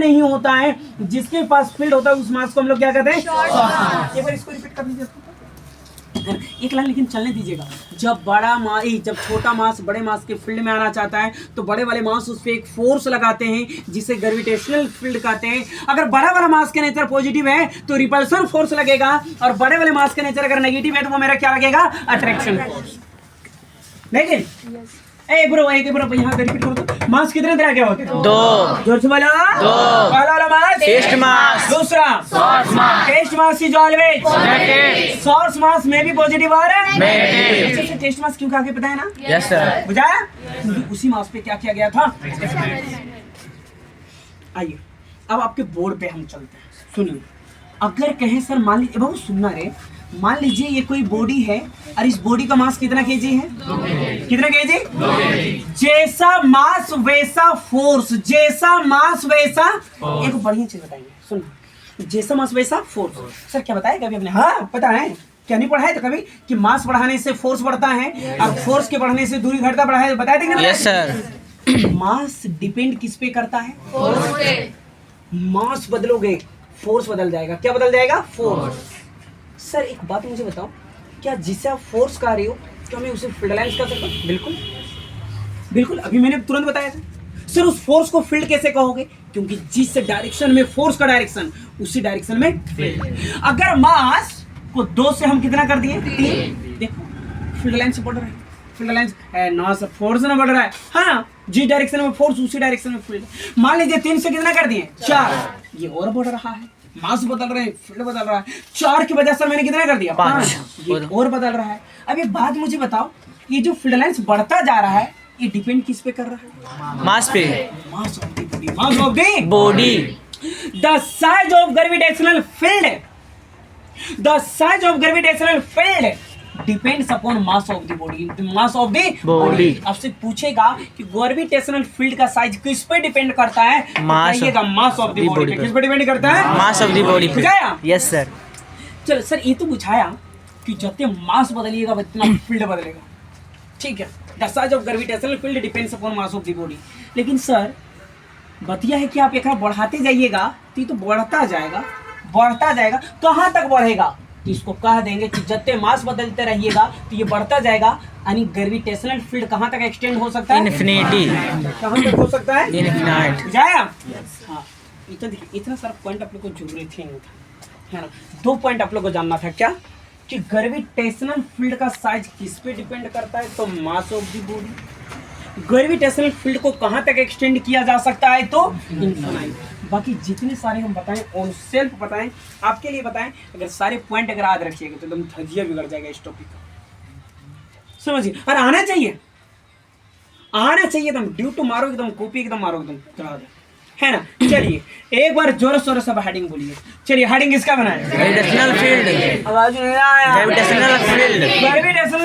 नहीं होता है, जिसके पास फील्ड होता है उस मास को हम लोग क्या कहते हैं? शॉर्ट मास। एक बार इसको रिपीट कर लीजिए, एक लाइन लेकिन चलने दीजिएगा। जब छोटा मास बड़े मास के फील्ड में आना चाहता है तो बड़े वाले मास उस पर एक फोर्स लगाते हैं जिसे ग्रेविटेशनल फील्ड कहते हैं। अगर बड़ा वाला मास के नेचर पॉजिटिव है तो रिपल्सन फोर्स लगेगा, और बड़े वाले मास के नेचर अगर नेगेटिव है तो वो मेरा क्या लगेगा? Attraction force. लेकिन एक ब्रो यहाँ पे रिपीट करो तो मास कितने तरह के होते हैं? 2। जोर से बोलो। 2। पहला वाला मास टेस्ट मास, दूसरा source mass, test mass is always negative, source mass में भी पॉजिटिव और नेगेटिव। टेस्ट मास क्यों कहा के पता है ना? Yes sir. बुझाया? क्योंकि उसी मास पे क्या किया गया था? आइए अब आपके बोर्ड पे हम चलते हैं। सुनिए, अगर कहें सर मान लीजिए, बहुत सुनना रे, मान लीजिए ये कोई बॉडी है और इस बॉडी का मास कितना केजी है? 2 कितना केजी? 2 जैसा मास वैसा फोर्स, जैसा मास वैसा। एक बढ़िया चीज बताइए, सुन, जैसा मास वैसा फोर्स। सर क्या बताया कभी आपने? हाँ पता है, क्या नहीं पढ़ा है तो कभी कि मास बढ़ाने से फोर्स बढ़ता है और फोर्स के बढ़ने से दूरी घटता बढ़ा है, बताया थे? Yes sir. मास डिपेंड किस पे करता है? फोर्स पे। मास बदलोगे फोर्स बदल जाएगा। क्या बदल जाएगा? फोर्स। सर एक बात मुझे बताओ, क्या जिसे आप फोर्स कर रहे हो क्या मैं उसे फील्ड लाइंस कर सकता हूँ? बिल्कुल बिल्कुल, अभी मैंने तुरंत बताया था। सर उस फोर्स को फील्ड कैसे कहोगे? क्योंकि जिस डायरेक्शन में फोर्स का डायरेक्शन उसी डायरेक्शन में फील्ड। अगर मास को 2 से हम कितना कर दिए? 3। देखो फील्ड लाइन से बढ़ रहा है, फील्ड लाइन ना सर फोर्स ना बढ़ रहा है। हाँ, जिस डायरेक्शन में फोर्स उसी डायरेक्शन में फील्ड। मान लीजिए 3 से कितना कर दिए? 4। ये और बढ़ रहा है, मास बदल रहे हैं, फील्ड बदल रहा है। 4 की वजह से मैंने कितना कर दिया? 5। ये और बदल रहा है। अब एक बात मुझे बताओ, ये जो फील्ड लाइंस बढ़ता जा रहा है ये डिपेंड किस पे कर रहा है? मास पे। Mass of the body. Mass of the body. The size of gravitational field, the size of gravitational field depends upon mass of the body. Mass of the body. आपसे पूछेगा कि ग्रेविटेशनल फील्ड का साइज किस पे depend करता है? Mass of the body पे। किस पे डिपेंड करता है? मास ऑफ द बॉडी पे। बुझाया? Yes sir. चलो सर ये तो बुझाया कि जितने मास बदलिएगा उतना फील्ड बदलेगा, ठीक है। The size of gravitational field depends upon mass of the body. लेकिन सर बतिया है कि आप एक बढ़ाते जाइएगा तो ये तो बढ़ता जाएगा, बढ़ता जाएगा। कहाँ तक बढ़ेगा? तो इसको कह देंगे कि जितने मास बदलते रहिएगा तो ये बढ़ता जाएगा, यानी ग्रेविटेशनल फील्ड कहाँ तक एक्सटेंड हो सकता है? इन्फिनिटी। कहाँ तक हो सकता है? इनफिनाइट। जाया? हाँ, इतना सारा पॉइंट आप लोग को जरूरत ही नहीं था, है ना। 2 पॉइंट आप लोग को जानना था। क्या? कि ग्रेविटेशनल फील्ड का साइज किस पे डिपेंड करता है? तो mass of the body. Gravitational field को कहाँ तक एक्सटेंड किया जा सकता है? तो इनफिनाइट। बाकी जितने सारे हम बताएं ऑन सेल्फ बताएं, आपके लिए बताएं, अगर सारे पॉइंट अगर याद रखिएगा तो एकदम धजिया बिगड़ जाएगा इस टॉपिक का, समझिए। और आना चाहिए, आना चाहिए एकदम। ड्यू टू मारो एकदम, कॉपी एकदम मारो एकदम, चला दे, है ना। चलिए एक बार जोर शोर से हेडिंग बोलिए। चलिए हेडिंग किसका बनाया? Gravitational field. आवाज नहीं आया। Gravitational field. ग्रेविटेशनल